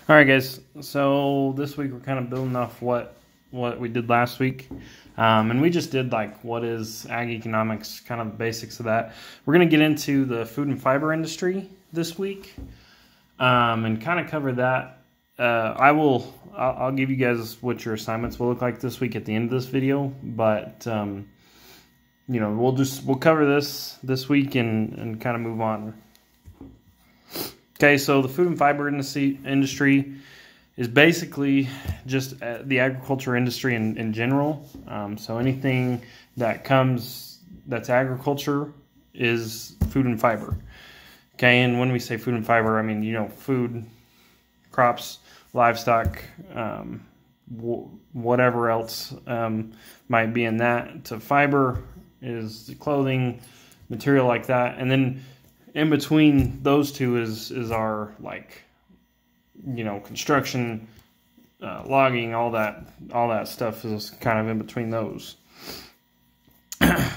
All right, guys. So this week we're kind of building off what we did last week, and we just did like what is ag economics, kind of the basics of that. We're gonna get into the food and fiber industry this week, and kind of cover that. I'll give you guys what your assignments will look like this week at the end of this video, but you know, we'll cover this week and kind of move on. Okay, so the food and fiber industry is basically just the agriculture industry in general. So anything that's agriculture is food and fiber. Okay, and when we say food and fiber, I mean, you know, food, crops, livestock, whatever else might be in that. To fiber is clothing, material like that, and then in between those two is our, like, you know, construction, logging, all that stuff is kind of in between those.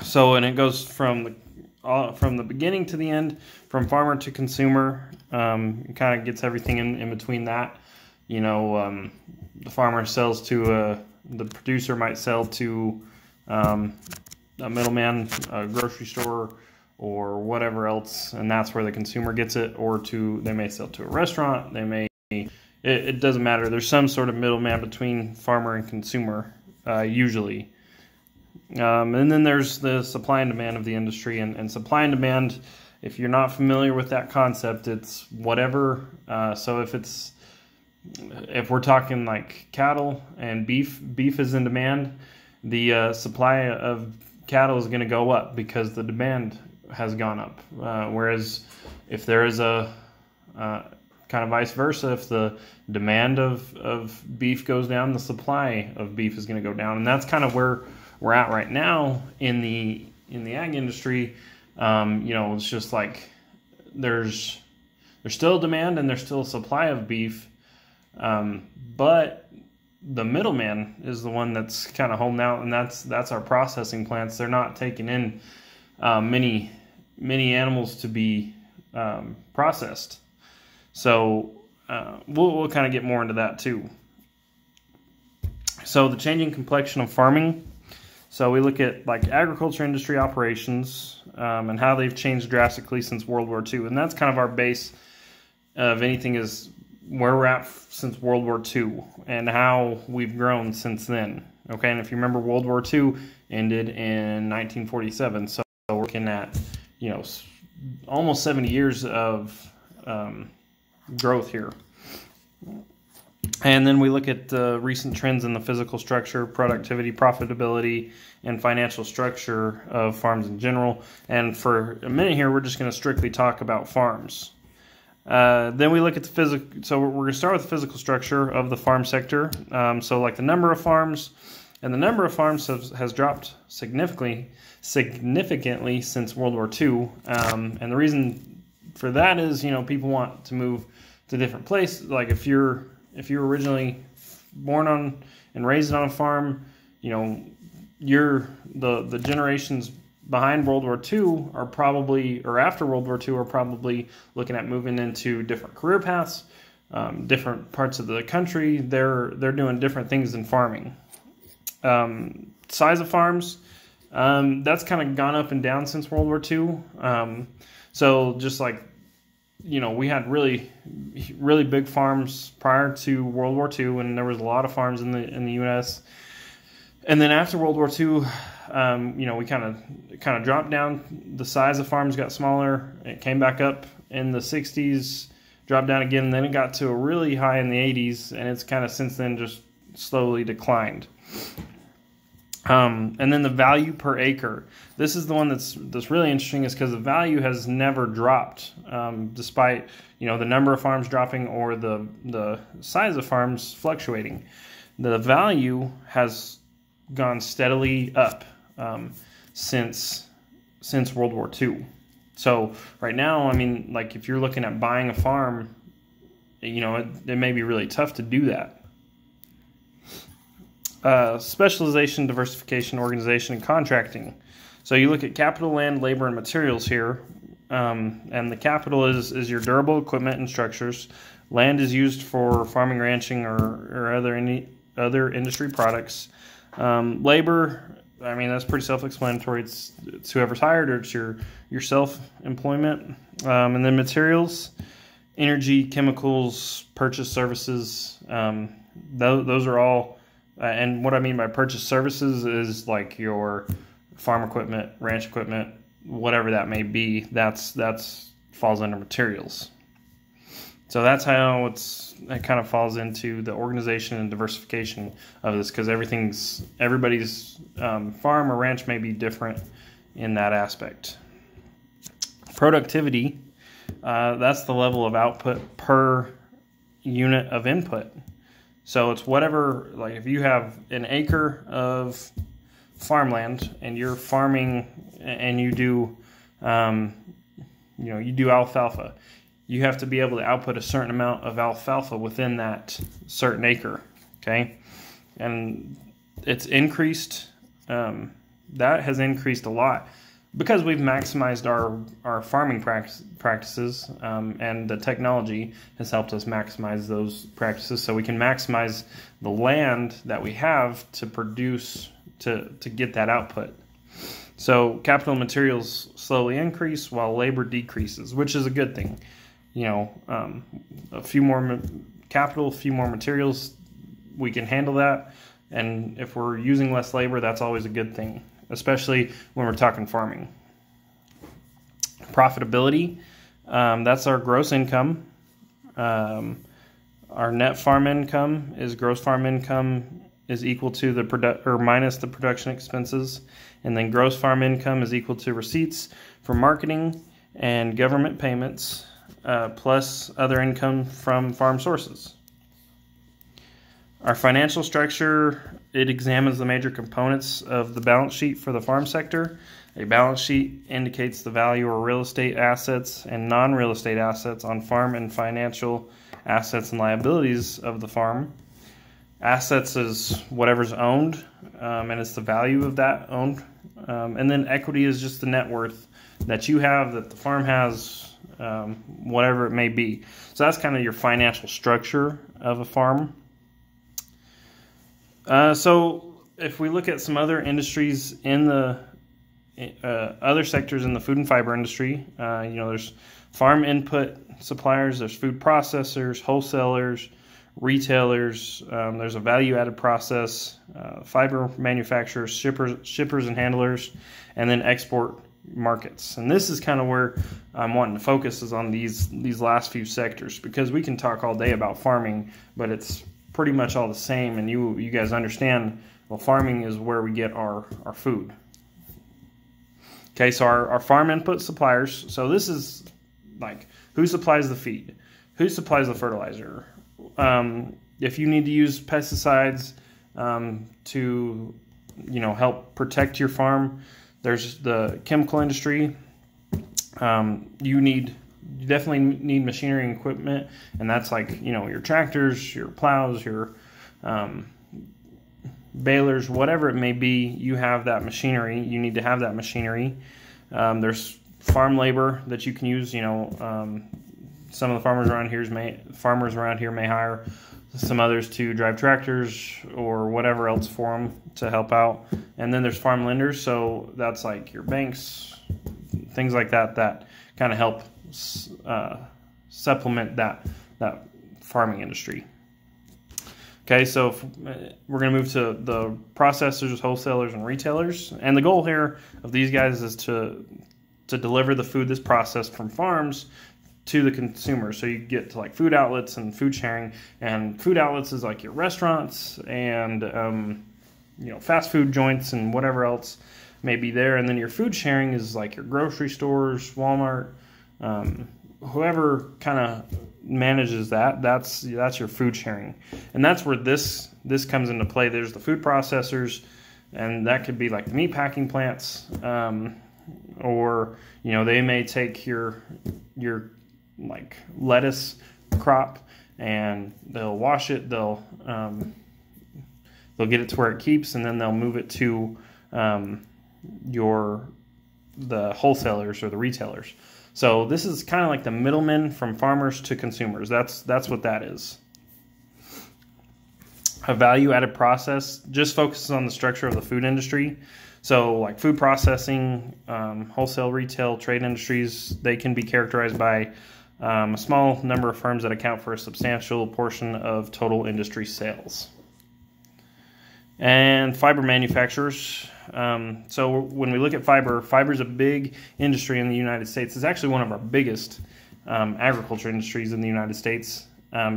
So, and it goes from the beginning to the end, from farmer to consumer. It kind of gets everything in between that. You know, the farmer sells to the producer might sell to a middleman, a grocery store, or whatever else, and that's where the consumer gets it. Or they may sell to a restaurant. They may. It doesn't matter. There's some sort of middleman between farmer and consumer, usually. And then there's the supply and demand of the industry. And supply and demand, if you're not familiar with that concept, it's whatever. So if we're talking like cattle and beef is in demand, the supply of cattle is going to go up because the demand has gone up. Whereas if there is a kind of vice versa, if the demand of beef goes down, the supply of beef is going to go down. And that's kind of where we're at right now in the ag industry. You know, it's just like there's still demand and there's still a supply of beef, but the middleman is the one that's kind of holding out, and that's our processing plants. They're not taking in many animals to be processed. So we'll kind of get more into that too. So the changing complexion of farming. So we look at like agriculture industry operations and how they've changed drastically since World War II. And that's kind of our base of anything, is where we're at since World War II and how we've grown since then. Okay, and if you remember, World War II ended in 1947. So we're looking at, you know, almost 70 years of growth here. And then we look at the recent trends in the physical structure, productivity, profitability, and financial structure of farms in general. And for a minute here, we're just going to strictly talk about farms. Then we look at the physical. So we're going to start with the physical structure of the farm sector. So like the number of farms, and the number of farms has dropped significantly since World War II. And the reason for that is, you know, people want to move to different places. Like if you're originally born on and raised on a farm, you know, the generations behind World War II are probably, or after World War II, are probably looking at moving into different career paths, different parts of the country. They're doing different things than farming. Size of farms, that's kind of gone up and down since World War II. So just like, you know, we had really big farms prior to World War II, and there was a lot of farms in the U.S. And then after World War II, you know, we kind of dropped down. The size of farms got smaller. It came back up in the 60s, dropped down again, and then it got to a really high in the 80s, and it's kind of since then just slowly declined. And then the value per acre. This is the one that's really interesting, is because the value has never dropped, despite, you know, the number of farms dropping or the size of farms fluctuating. The value has gone steadily up since World War II. So right now, I mean, like if you're looking at buying a farm, you know, it may be really tough to do that. Specialization, diversification, organization, and contracting. So you look at capital, land, labor, and materials here. and the capital is your durable equipment and structures. Land is used for farming, ranching, or other industry products. Labor, I mean, that's pretty self-explanatory. It's whoever's hired, or it's your self-employment. And then materials, energy, chemicals, purchase services. Those are all. And what I mean by purchase services is like your farm equipment, ranch equipment, whatever that may be. That's falls under materials. So that's how it kind of falls into the organization and diversification of this, because everybody's farm or ranch may be different in that aspect. Productivity, that's the level of output per unit of input. So it's whatever, like if you have an acre of farmland and you're farming and you do, you do alfalfa, you have to be able to output a certain amount of alfalfa within that certain acre, okay? And it's increased, that has increased a lot because we've maximized our farming practices, and the technology has helped us maximize those practices, so we can maximize the land that we have to produce, to get that output. So capital materials slowly increase while labor decreases, which is a good thing. A few more capital, a few more materials, we can handle that. And if we're using less labor, that's always a good thing, especially when we're talking farming. Profitability, that's our gross income. Our net farm income is gross farm income is equal to the minus the production expenses, and then gross farm income is equal to receipts for marketing and government payments, plus other income from farm sources. Our financial structure, it examines the major components of the balance sheet for the farm sector. A balance sheet indicates the value of real estate assets and non-real estate assets on farm and financial assets and liabilities of the farm. Assets is whatever's owned, and it's the value of that owned. And then equity is just the net worth that you have, that the farm has, whatever it may be. So that's kind of your financial structure of a farm. So if we look at some other industries in the other sectors in the food and fiber industry, there's farm input suppliers, there's food processors, wholesalers, retailers, there's a value-added process, fiber manufacturers, shippers and handlers, and then export markets. And this is kind of where I'm wanting to focus, is on these last few sectors, because we can talk all day about farming, but it's pretty much all the same, and you guys understand, well, farming is where we get our food. Okay, so our farm input suppliers, so this is like who supplies the feed, who supplies the fertilizer. If you need to use pesticides to help protect your farm, there's the chemical industry. You definitely need machinery and equipment, and that's like your tractors, your plows, your balers, whatever it may be. You have that machinery. You need to have that machinery. There's farm labor that you can use. Some of the farmers around here may hire some others to drive tractors or whatever else for them to help out. And then there's farm lenders, so that's like your banks, things like that kind of help supplement that farming industry. Okay, so we're going to move to the processors, wholesalers, and retailers. And the goal here of these guys is to deliver the food that's processed from farms to the consumer. So you get to like food outlets and food sharing. And food outlets is like your restaurants and fast food joints and whatever else may be there. And then your food sharing is like your grocery stores, Walmart, whoever kind of manages that's your food sharing. And that's where this comes into play. There's the food processors, and that could be like the meat packing plants, or they may take your like lettuce crop and they'll wash it, they'll get it to where it keeps, and then they'll move it to the wholesalers or the retailers. So this is kind of like the middleman from farmers to consumers. That's what that is. A value-added process just focuses on the structure of the food industry. So like food processing, wholesale, retail, trade industries, they can be characterized by a small number of firms that account for a substantial portion of total industry sales. And fiber manufacturers. So when we look at fiber is a big industry in the United States. It's actually one of our biggest agriculture industries in the United States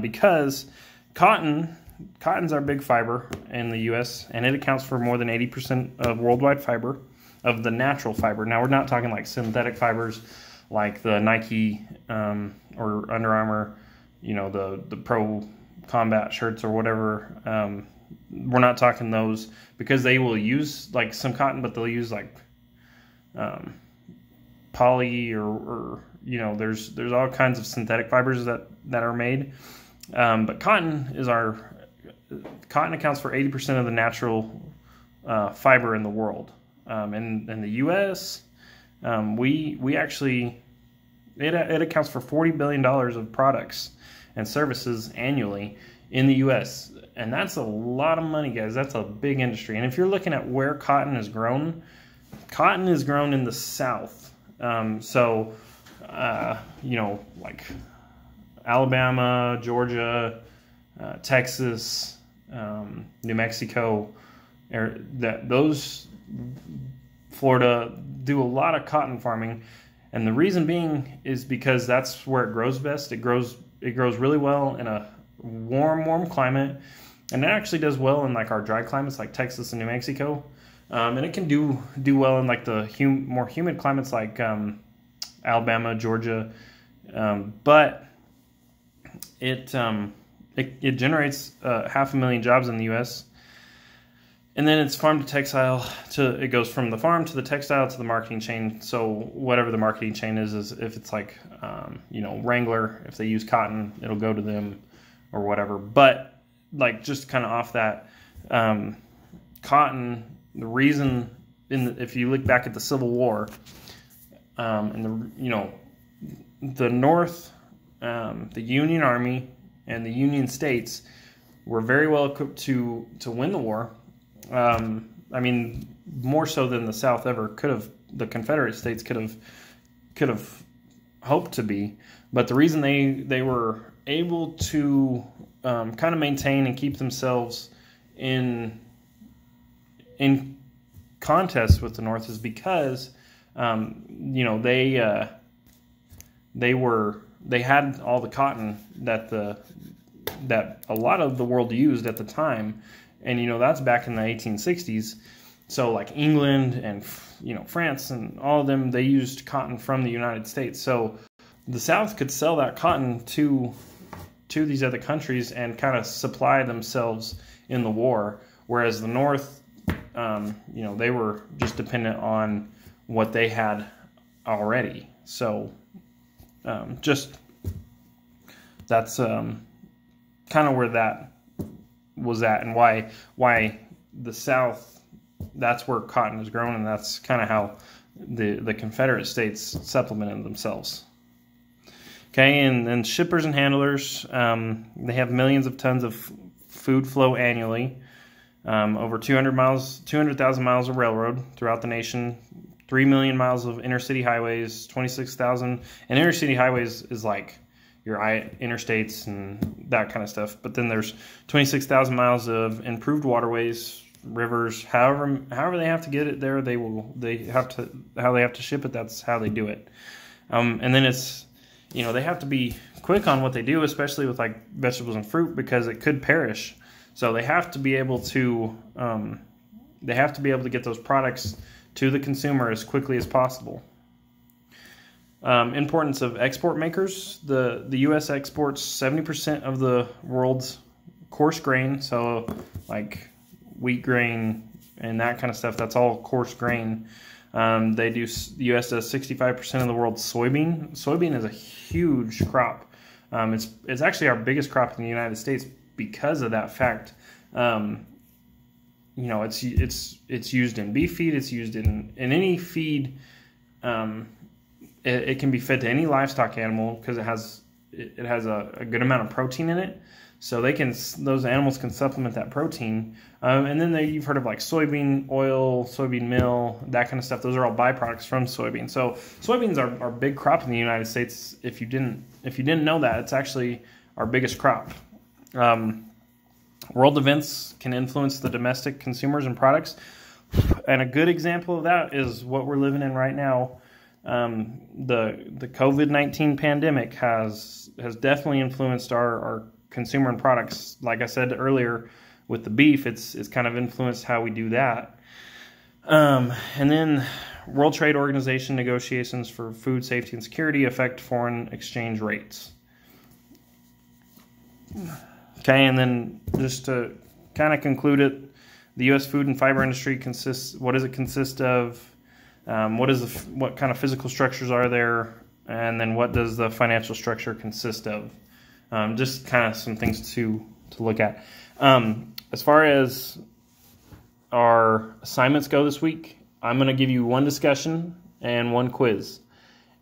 because cotton's our big fiber in the U.S., and it accounts for more than 80% of worldwide fiber, of the natural fiber. Now, we're not talking like synthetic fibers like the Nike or Under Armour, the Pro Combat shirts or whatever. We're not talking those because they will use like some cotton, but they'll use like poly or there's all kinds of synthetic fibers that are made. But cotton accounts for 80% of the natural fiber in the world. In the U.S., we actually it accounts for $40 billion of products and services annually in the U.S. And that's a lot of money, guys. That's a big industry. And if you're looking at where cotton is grown in the South. Like Alabama, Georgia, Texas, New Mexico, Florida do a lot of cotton farming, and the reason being is because that's where it grows best. It grows really well in a warm climate, and it actually does well in like our dry climates like Texas and New Mexico, and it can do well in like the more humid climates like Alabama, Georgia, but it generates 500,000 jobs in the U.S. And then it's farm to textile. It goes from the farm to the textile to the marketing chain. So whatever the marketing chain is if it's like Wrangler, if they use cotton, it'll go to them or whatever. But like just kind of off that, cotton. The reason if you look back at the Civil War, and the North, the Union Army and the Union States were very well equipped to win the war. More so than the South ever could have. The Confederate States could have hoped to be, but the reason they were able to kind of maintain and keep themselves in contest with the North is because they had all the cotton that a lot of the world used at the time, and that's back in the 1860s. So like England and France and all of them, they used cotton from the United States. So the South could sell that cotton to these other countries and kind of supply themselves in the war, whereas the North, they were just dependent on what they had already. So that's kind of where that was at, and why the South, that's where cotton is grown, and that's kind of how the Confederate States supplemented themselves. Okay, and shippers and handlers, they have millions of tons of food flow annually, over 200,000 miles of railroad throughout the nation, 3 million miles of intercity highways, 26,000, and intercity highways is like your interstates and that kind of stuff. But then there's 26,000 miles of improved waterways, rivers, however they have to get it there, how they have to ship it, that's how they do it. And then it's, they have to be quick on what they do, especially with like vegetables and fruit, because it could perish. So they have to be able to get those products to the consumer as quickly as possible. Importance of export makers. The U.S. exports 70% of the world's coarse grain, so like wheat grain and that kind of stuff. That's all coarse grain. The U.S. does 65% of the world's soybean. Soybean is a huge crop. It's actually our biggest crop in the United States because of that fact. It's used in beef feed. It's used in any feed. it can be fed to any livestock animal because it has a good amount of protein in it. So those animals can supplement that protein. And then you've heard of like soybean oil, soybean meal, that kind of stuff. Those are all byproducts from soybeans. So soybeans are big crop in the United States. If you didn't know that, it's actually our biggest crop. World events can influence the domestic consumers and products. And a good example of that is what we're living in right now. The COVID-19 pandemic has definitely influenced our consumer and products. Like I said earlier with the beef, it's kind of influenced how we do that. And then World Trade Organization negotiations for food safety and security affect foreign exchange rates. Okay, and then just to kind of conclude it, the U.S. food and fiber industry what does it consist of? What kind of physical structures are there? And then what does the financial structure consist of? Just kind of some things to look at. As far as our assignments go this week, I'm going to give you one discussion and one quiz.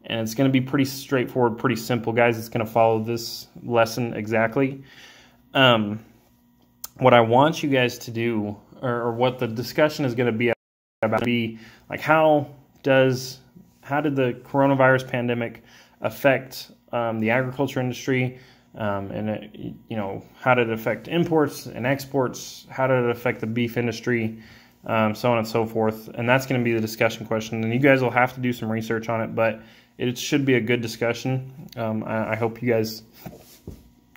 And it's going to be pretty straightforward, pretty simple, guys. It's going to follow this lesson exactly. What I want you guys to do, or what the discussion is going to be about, like how did the coronavirus pandemic affect the agriculture industry, and how did it affect imports and exports? How did it affect the beef industry? So on and so forth. And that's going to be the discussion question. And you guys will have to do some research on it, but it should be a good discussion. I hope you guys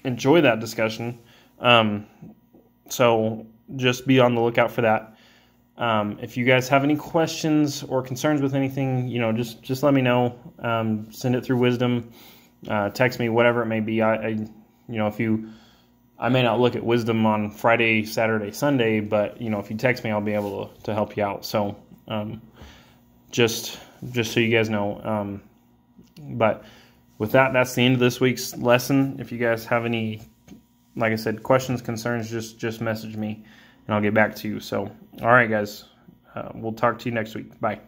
enjoy that discussion. So just be on the lookout for that. If you guys have any questions or concerns with anything, just let me know. Send it through Wisdom, text me, whatever it may be. I may not look at Wisdom on Friday, Saturday, Sunday, but if you text me, I'll be able to help you out. So just so you guys know. But with that, that's the end of this week's lesson. If you guys have any, like I said, questions, concerns, just message me and I'll get back to you. So, all right, guys, we'll talk to you next week. Bye.